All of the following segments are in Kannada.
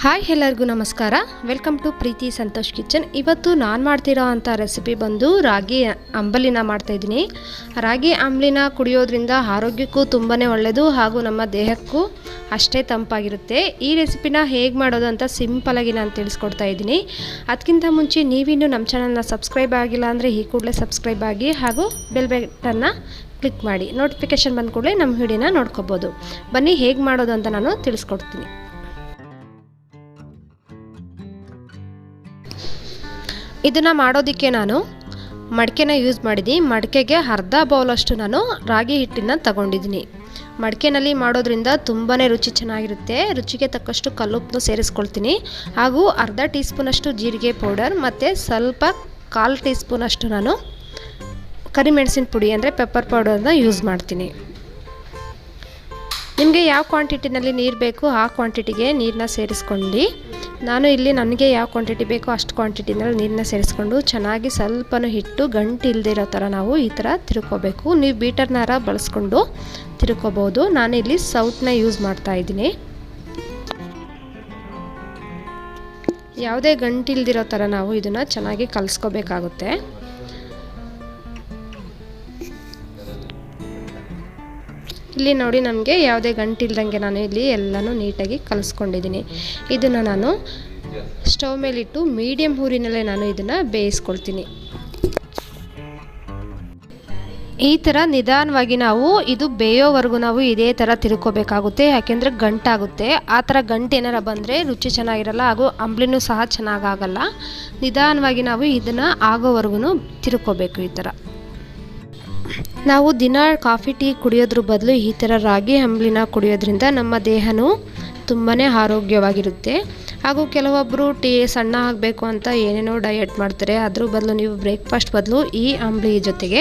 ಹಾಯ್ ಎಲ್ಲರಿಗೂ ನಮಸ್ಕಾರ. Welcome to Preethi Santosh kitchen. ಇವತ್ತು ನಾನು ಮಾಡ್ತಿರೋ ಅಂಥ ರೆಸಿಪಿ ಬಂದು ರಾಗಿ ಅಂಬಲಿನ ಮಾಡ್ತಾಯಿದ್ದೀನಿ. ರಾಗಿ ಅಂಬಲಿನ ಕುಡಿಯೋದ್ರಿಂದ ಆರೋಗ್ಯಕ್ಕೂ ತುಂಬಾ ಒಳ್ಳೆಯದು ಹಾಗೂ ನಮ್ಮ ದೇಹಕ್ಕೂ ಅಷ್ಟೇ ತಂಪಾಗಿರುತ್ತೆ. ಈ ರೆಸಿಪಿನ ಹೇಗೆ ಮಾಡೋದು ಅಂತ ಸಿಂಪಲಾಗಿ ನಾನು ತಿಳಿಸ್ಕೊಡ್ತಾ ಇದ್ದೀನಿ. ಅದಕ್ಕಿಂತ ಮುಂಚೆ ನೀವಿನ್ನೂ ನಮ್ಮ ಚಾನಲ್ನ ಸಬ್ಸ್ಕ್ರೈಬ್ ಆಗಿಲ್ಲ ಅಂದರೆ ಈ ಕೂಡಲೇ ಸಬ್ಸ್ಕ್ರೈಬ್ ಆಗಿ ಹಾಗೂ ಬೆಲ್ ಬಟನ್ನ ಕ್ಲಿಕ್ ಮಾಡಿ ನೋಟಿಫಿಕೇಷನ್ ಬಂದ ಕೂಡಲೇ ನಮ್ಮ ವಿಡಿಯೋನ ನೋಡ್ಕೋಬೋದು. ಬನ್ನಿ ಹೇಗೆ ಮಾಡೋದು ಅಂತ ನಾನು ತಿಳಿಸ್ಕೊಡ್ತೀನಿ. ಇದನ್ನು ಮಾಡೋದಕ್ಕೆ ನಾನು ಮಡಿಕೆನ ಯೂಸ್ ಮಾಡಿದ್ದೀನಿ. ಮಡಿಕೆಗೆ ಅರ್ಧ ಬೌಲಷ್ಟು ನಾನು ರಾಗಿ ಹಿಟ್ಟನ್ನು ತಗೊಂಡಿದ್ದೀನಿ. ಮಡಿಕೆನಲ್ಲಿ ಮಾಡೋದ್ರಿಂದ ತುಂಬಾ ರುಚಿ ಚೆನ್ನಾಗಿರುತ್ತೆ. ರುಚಿಗೆ ತಕ್ಕಷ್ಟು ಕಲ್ಲುಪ್ಪನ್ನು ಸೇರಿಸ್ಕೊಳ್ತೀನಿ ಹಾಗೂ ಅರ್ಧ ಟೀ ಸ್ಪೂನಷ್ಟು ಜೀರಿಗೆ ಪೌಡರ್ ಮತ್ತು ಸ್ವಲ್ಪ 1/4 ಟೀ ಸ್ಪೂನಷ್ಟು ನಾನು ಕರಿಮೆಣಸಿನ ಪುಡಿ ಅಂದರೆ ಪೆಪ್ಪರ್ ಪೌಡರ್ನ ಯೂಸ್ ಮಾಡ್ತೀನಿ. ನಿಮಗೆ ಯಾವ ಕ್ವಾಂಟಿಟಿನಲ್ಲಿ ನೀರು ಬೇಕೋ ಆ ಕ್ವಾಂಟಿಟಿಗೆ ನೀರನ್ನ ಸೇರಿಸ್ಕೊಂಡು ನಾನು ಇಲ್ಲಿ ನನಗೆ ಯಾವ ಕ್ವಾಂಟಿಟಿ ಬೇಕೋ ಅಷ್ಟು ಕ್ವಾಂಟಿಟಿನಲ್ಲಿ ನೀರನ್ನ ಸೇರಿಸ್ಕೊಂಡು ಚೆನ್ನಾಗಿ ಸ್ವಲ್ಪನೂ ಹಿಟ್ಟು ಗಂಟು ಇಲ್ಲದೆ ಇರೋ ಥರ ನಾವು ಈ ಥರ ತಿರ್ಕೋಬೇಕು. ನೀವು ಬೀಟರ್ನಾರ ಬಳಸ್ಕೊಂಡು ತಿರ್ಕೋಬೋದು. ನಾನಿಲ್ಲಿ ಸೌಟ್ನ ಯೂಸ್ ಮಾಡ್ತಾ ಇದ್ದೀನಿ. ಯಾವುದೇ ಗಂಟು ಇಲ್ದಿರೋ ಥರ ನಾವು ಇದನ್ನು ಚೆನ್ನಾಗಿ ಕಲಿಸ್ಕೋಬೇಕಾಗುತ್ತೆ. ಇಲ್ಲಿ ನೋಡಿ ನನಗೆ ಯಾವುದೇ ಗಂಟಿಲ್ದಂಗೆ ನಾನು ಇಲ್ಲಿ ಎಲ್ಲನೂ ನೀಟಾಗಿ ಕಲಿಸ್ಕೊಂಡಿದ್ದೀನಿ. ಇದನ್ನು ನಾನು ಸ್ಟವ್ ಮೇಲಿಟ್ಟು ಮೀಡಿಯಮ್ ಊರಿನಲ್ಲೇ ನಾನು ಇದನ್ನು ಬೇಯಿಸ್ಕೊಳ್ತೀನಿ. ಈ ಥರ ನಿಧಾನವಾಗಿ ನಾವು ಇದು ಬೇಯೋವರೆಗೂ ನಾವು ಇದೇ ಥರ ತಿರ್ಕೋಬೇಕಾಗುತ್ತೆ. ಯಾಕೆಂದರೆ ಗಂಟಾಗುತ್ತೆ. ಆ ಥರ ಗಂಟು ಏನಾರ ಬಂದರೆ ರುಚಿ ಚೆನ್ನಾಗಿರಲ್ಲ ಹಾಗೂ ಅಂಬಲಿನೂ ಸಹ ಚೆನ್ನಾಗಾಗಲ್ಲ. ನಿಧಾನವಾಗಿ ನಾವು ಇದನ್ನು ಆಗೋವರೆಗೂ ತಿರ್ಕೋಬೇಕು. ಈ ಥರ ನಾವು ದಿನ ಕಾಫಿ ಟೀ ಕುಡಿಯೋದ್ರ ಬದಲು ಈ ಥರ ರಾಗಿ ಅಂಬಲಿನ ಕುಡಿಯೋದ್ರಿಂದ ನಮ್ಮ ದೇಹನೂ ತುಂಬಾ ಆರೋಗ್ಯವಾಗಿರುತ್ತೆ. ಹಾಗೂ ಕೆಲವೊಬ್ಬರು ಸಣ್ಣ ಆಗಬೇಕು ಅಂತ ಏನೇನೋ ಡಯಟ್ ಮಾಡ್ತಾರೆ. ಅದ್ರ ಬದಲು ನೀವು ಬ್ರೇಕ್ಫಾಸ್ಟ್ ಬದಲು ಈ ಅಂಬಲಿ ಜೊತೆಗೆ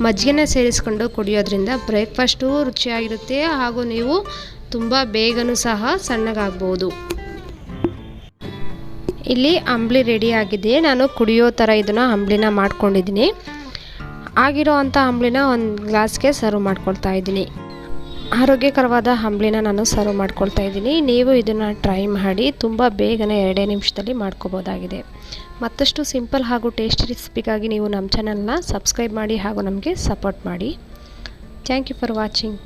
ಮಜ್ಜಿಗೆನ ಸೇರಿಸ್ಕೊಂಡು ಕುಡಿಯೋದ್ರಿಂದ ಬ್ರೇಕ್ಫಾಸ್ಟು ರುಚಿಯಾಗಿರುತ್ತೆ ಹಾಗೂ ನೀವು ತುಂಬ ಬೇಗನೂ ಸಹ ಸಣ್ಣಗಾಗ್ಬೋದು. ಇಲ್ಲಿ ಅಂಬಲಿ ರೆಡಿ ಆಗಿದೆ. ನಾನು ಕುಡಿಯೋ ಥರ ಇದನ್ನು ಅಂಬಲಿನ ಮಾಡ್ಕೊಂಡಿದ್ದೀನಿ. ಆಗಿರೋ ಅಂಥ ಅಂಬಲಿನ ಒಂದು ಗ್ಲಾಸ್ಗೆ ಸರ್ವ್ ಮಾಡ್ಕೊಳ್ತಾ ಇದ್ದೀನಿ. ಆರೋಗ್ಯಕರವಾದ ಅಂಬಲಿನ ನಾನು ಸರ್ವ್ ಮಾಡ್ಕೊಳ್ತಾ ಇದ್ದೀನಿ. ನೀವು ಇದನ್ನು ಟ್ರೈ ಮಾಡಿ ತುಂಬ ಬೇಗನೆ 2 ನಿಮಿಷದಲ್ಲಿ ಮಾಡ್ಕೋಬೋದಾಗಿದೆ. ಮತ್ತಷ್ಟು ಸಿಂಪಲ್ ಹಾಗೂ ಟೇಸ್ಟಿ ರೆಸಿಪಿಗಾಗಿ ನೀವು ನಮ್ಮ ಚಾನಲ್ನ ಸಬ್ಸ್ಕ್ರೈಬ್ ಮಾಡಿ ಹಾಗೂ ನಮಗೆ ಸಪೋರ್ಟ್ ಮಾಡಿ. Thank you for watching.